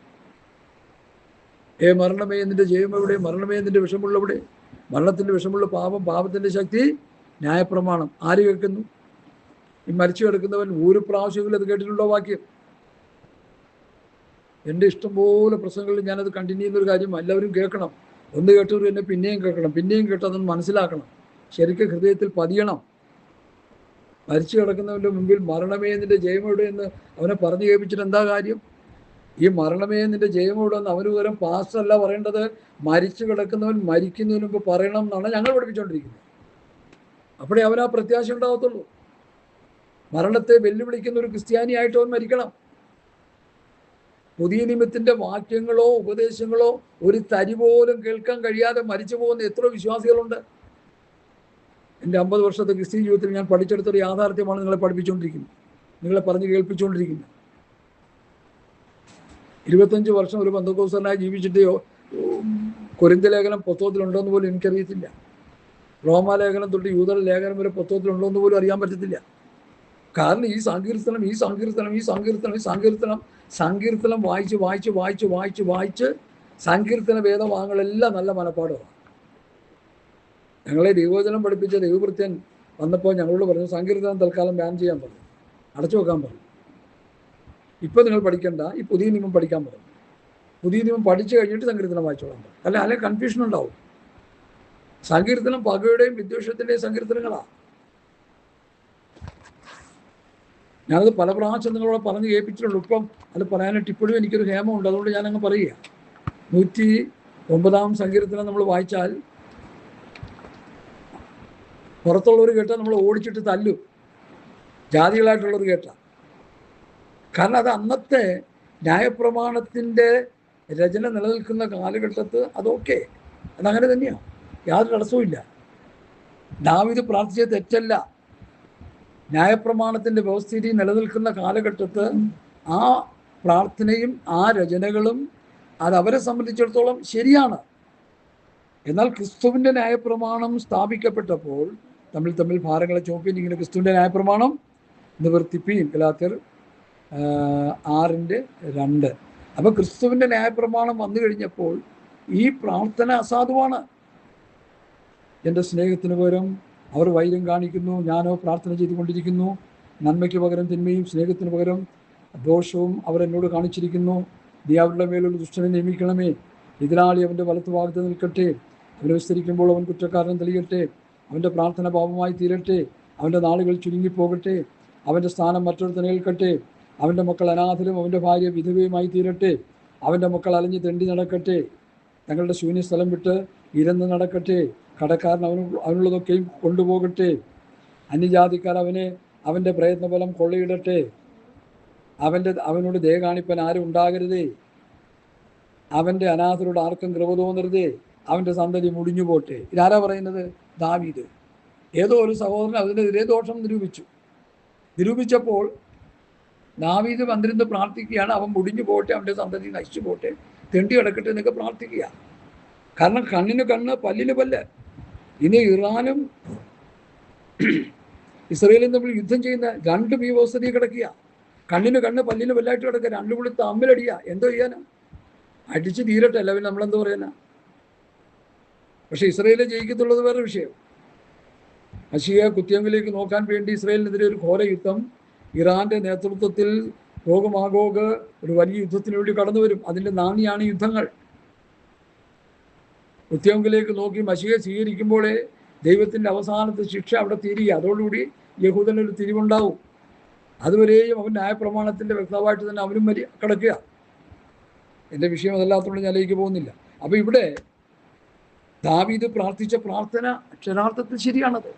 മരണമേ എന്നിൻ്റെ ജയം എവിടെ? മരണമേ എന്നിൻ്റെ വിഷമുള്ളവിടെ? മരണത്തിൻ്റെ വിഷമുള്ള പാപം, പാപത്തിൻ്റെ ശക്തി ന്യായപ്രമാണം. ആര് കേൾക്കുന്നു? ഈ മരിച്ചു കിടക്കുന്നവൻ ഒരു പ്രാവശ്യമെങ്കിലും അത് കേട്ടിട്ടുണ്ടോ വാക്യം? എൻ്റെ ഇഷ്ടംപോലെ പ്രസംഗങ്ങളിൽ ഞാനത് കണ്ടിന്യൂ ചെയ്യുന്നൊരു കാര്യം എല്ലാവരും കേൾക്കണം. ഒന്ന് കേട്ടവർ എന്നെ പിന്നെയും കേൾക്കണം, പിന്നെയും കേട്ടതെന്ന് മനസ്സിലാക്കണം, ശരിക്കും ഹൃദയത്തിൽ പതിയണം. മരിച്ചു കിടക്കുന്നവൻ്റെ മുമ്പിൽ മരണമേ നിൻ്റെ ജയമെവിടെ എന്ന് അവനെ പറഞ്ഞു കേൾപ്പിച്ചിട്ട് എന്താ കാര്യം? ഈ മരണമേ നിൻ്റെ ജയമെവിടെ എന്ന് അവന് പകരം പാസ്റ്ററല്ല പറയേണ്ടത്, മരിച്ചു കിടക്കുന്നവൻ മരിക്കുന്നതിന് മുമ്പ് പറയണം എന്നാണ് ഞങ്ങൾ പഠിപ്പിച്ചുകൊണ്ടിരിക്കുന്നത്. അപ്പോഴേ അവനാ പ്രത്യാശ ഉണ്ടാകത്തുള്ളൂ. മരണത്തെ വെല്ലുവിളിക്കുന്ന ഒരു ക്രിസ്ത്യാനിയായിട്ട് അവൻ മരിക്കണം. പുതിയ നിയമത്തിൻ്റെ വാക്യങ്ങളോ ഉപദേശങ്ങളോ ഒരു തരി പോലും കേൾക്കാൻ കഴിയാതെ മരിച്ചു പോകുന്ന എത്ര വിശ്വാസികളുണ്ട്. എൻ്റെ 50 വർഷത്തെ ക്രിസ്ത്യൻ ജീവിതത്തിൽ ഞാൻ പഠിച്ചെടുത്തൊരു യാഥാർത്ഥ്യമാണ് നിങ്ങളെ പഠിപ്പിച്ചുകൊണ്ടിരിക്കുന്നത്, നിങ്ങളെ പറഞ്ഞ് കേൾപ്പിച്ചുകൊണ്ടിരിക്കുന്നത്. 25 വർഷം ഒരു പെന്തക്കോസ്തലനായി ജീവിച്ചിട്ട് കൊരിന്ത്യ ലേഖനം പുസ്തകത്തിലുണ്ടോയെന്ന് പോലും എനിക്കറിയത്തില്ല. റോമാലേഖനം തൊട്ട് യൂദ ലേഖനം വരെ പുസ്തകത്തിലുണ്ടോയെന്ന് പോലും അറിയാൻ പറ്റത്തില്ല. കാരണം ഈ സങ്കീർത്തനം വായിച്ച് സങ്കീർത്തന വേദഭാഗങ്ങളെല്ലാം നല്ല മനപ്പാടമാണ്. ഞങ്ങളെ ദൈവവചനം പഠിപ്പിച്ച ദൈവഭൃത്യൻ വന്നപ്പോൾ ഞങ്ങളോട് പറഞ്ഞു, സങ്കീർത്തനം തൽക്കാലം ബാൻ ചെയ്യാൻ പറഞ്ഞു, അടച്ചു വെക്കാൻ പറഞ്ഞു. ഇപ്പം നിങ്ങൾ പഠിക്കണ്ട, ഈ പുതിയ നിയമം പഠിക്കാൻ പറഞ്ഞു. പുതിയ നിയമം പഠിച്ചു കഴിഞ്ഞിട്ട് സങ്കീർത്തനം വായിച്ചോളാൻ പറഞ്ഞു. അല്ലെ കൺഫ്യൂഷൻ ഉണ്ടാവും. സങ്കീർത്തനം പകയുടെയും വിദ്വേഷത്തിൻ്റെയും സങ്കീർത്തനങ്ങളാണ്. ഞാനത് പല പ്രാവശ്യം നിങ്ങളോട് പറഞ്ഞ് കേൾപ്പിച്ചിട്ടുണ്ട്. ഇപ്പം അത് പറയാനായിട്ട് ഇപ്പോഴും എനിക്കൊരു ഹേമമുണ്ട്. അതുകൊണ്ട് ഞാനങ്ങ് പറയുക. 109 സങ്കീർത്തനം നമ്മൾ വായിച്ചാൽ പുറത്തുള്ളവർ കേട്ടാൽ നമ്മൾ ഓടിച്ചിട്ട് തല്ലും, ജാതികളായിട്ടുള്ളവർ കേട്ടാൽ. കാരണം അത് അന്നത്തെ ന്യായപ്രമാണത്തിൻ്റെ രചന നിലനിൽക്കുന്ന കാലഘട്ടത്ത് അതൊക്കെ അതങ്ങനെ തന്നെയാണ്, യാതൊരു തടസ്സവും. ദാവീദ് പ്രാർത്ഥിച്ചത് തെറ്റല്ല. ന്യായപ്രമാണത്തിൻ്റെ വ്യവസ്ഥിതി നിലനിൽക്കുന്ന കാലഘട്ടത്ത് ആ പ്രാർത്ഥനയും ആ രചനകളും അത് അവരെ സംബന്ധിച്ചിടത്തോളം ശരിയാണ്. എന്നാൽ ക്രിസ്തുവിൻ്റെ ന്യായപ്രമാണം സ്ഥാപിക്കപ്പെട്ടപ്പോൾ തമ്മിൽ ഭാരങ്ങളെ ചോപ്പിനിങ്ങനെ ക്രിസ്തുവിൻ്റെ ന്യായപ്രമാണം നിവർത്തിപ്പീൻ, ഗലാത്യർ 6:2. അപ്പോൾ ക്രിസ്തുവിൻ്റെ ന്യായപ്രമാണം വന്നു കഴിഞ്ഞപ്പോൾ ഈ പ്രാർത്ഥന അസാധുവാണ്. എൻ്റെ സ്നേഹത്തിന് പകരം അവർ വൈരം കാണിക്കുന്നു, ഞാനോ പ്രാർത്ഥന ചെയ്തുകൊണ്ടിരിക്കുന്നു. നന്മയ്ക്ക് പകരം തിന്മയും സ്നേഹത്തിന് പകരം ദോഷവും അവർ എന്നോട് കാണിച്ചിരിക്കുന്നു. നീ അവരുടെ മേലൊരു ദുഷ്ടനെ നിയമിക്കണമേ. എതിരാളി അവൻ്റെ വലത്തുഭാഗത്ത് നിൽക്കട്ടെ. അവനെ വിസ്തരിക്കുമ്പോൾ അവൻ കുറ്റക്കാരൻ തെളിയട്ടെ. അവൻ്റെ പ്രാർത്ഥന പാപമായി തീരട്ടെ. അവൻ്റെ നാളുകൾ ചുരുങ്ങിപ്പോകട്ടെ. അവൻ്റെ സ്ഥാനം മറ്റൊരുത്തനെ ഏൽക്കട്ടെ. അവൻ്റെ മക്കൾ അനാഥരും അവൻ്റെ ഭാര്യ വിധവയുമായി തീരട്ടെ. അവൻ്റെ മക്കൾ അലഞ്ഞ് തെണ്ടി നടക്കട്ടെ. തങ്ങളുടെ ശൂന്യസ്ഥലം വിട്ട് ഇരന്ന് നടക്കട്ടെ. കടക്കാരൻ അവനുള്ളതൊക്കെയും കൊണ്ടുപോകട്ടെ. അന്യജാതിക്കാർ അവൻ്റെ പ്രയത്നഫലം കൊള്ളയിടട്ടെ. അവനോട് ദയ കാണിപ്പാൻ ആരും ഉണ്ടാകരുതേ. അവൻ്റെ അനാഥരോട് ആർക്കും കൃപ തോന്നരുതേ. അവൻ്റെ സന്തതി മുടിഞ്ഞു പോട്ടെ. ഇതാരാ പറയുന്നത്? ദാവീദ്. ഏതോ ഒരു സഹോദരൻ അതിനെതിരെ ദോഷം നിരൂപിച്ചപ്പോൾ ദാവീദ് വന്നിരുന്ന് പ്രാർത്ഥിക്കുകയാണ്, അവൻ മുടിഞ്ഞു പോട്ടെ, അവൻ്റെ സന്തതി നശിച്ചു പോട്ടെ, തെണ്ടി കിടക്കട്ടെ എന്നൊക്കെ പ്രാർത്ഥിക്കുക. കാരണം കണ്ണിന് കണ്ണ്, പല്ലിന് പല്ല്. ഇനി ഇറാനും ഇസ്രയേലും തമ്മിൽ യുദ്ധം ചെയ്യുന്ന രണ്ടും ഈ വ്യവസ്ഥയിൽ കിടക്കുക. കണ്ണിന് കണ്ണ്, പല്ലിന് പല്ലായിട്ട് കിടക്കുക. രണ്ടും കൂടി തമ്മിലടിക്കുക. എന്തോ ചെയ്യാനാ? അടിച്ച് തീരട്ടെ, അല്ലെങ്കിൽ നമ്മളെന്തോ പറയാനാ? പക്ഷെ ഇസ്രയേലെ ജയിക്കത്തുള്ളത് വേറെ വിഷയം. മശിഹ കുത്തിയങ്കിലേക്ക് നോക്കാൻ വേണ്ടി ഇസ്രയേലിനെതിരെ ഒരു ഘോര യുദ്ധം ഇറാന്റെ നേതൃത്വത്തിൽ ഗോഗ് ഒരു വലിയ യുദ്ധത്തിന് വേണ്ടി കടന്നു വരും. അതിൻ്റെ നാന്ദിയാണ് യുദ്ധങ്ങൾ. കുത്തിയങ്കിലേക്ക് നോക്കി മശിഹയെ സ്വീകരിക്കുമ്പോഴേ ദൈവത്തിൻ്റെ അവസാനത്തെ ശിക്ഷ അവിടെ തീരുക. അതോടുകൂടി യഹൂദനൊരു തിരിവുണ്ടാവും. അതുവരെയും അവൻ ന്യായപ്രമാണത്തിൻ്റെ വ്യക്തമായിട്ട് തന്നെ അവനും കിടക്കുക. എൻ്റെ വിഷയം അതല്ലാത്തതുകൊണ്ട് ഞാൻ അതിലേക്ക് പോകുന്നില്ല. അപ്പോൾ ഇവിടെ ദാവീദ് പ്രാർത്ഥിച്ച പ്രാർത്ഥന അക്ഷരാർത്ഥത്തിൽ ശരിയാണത്.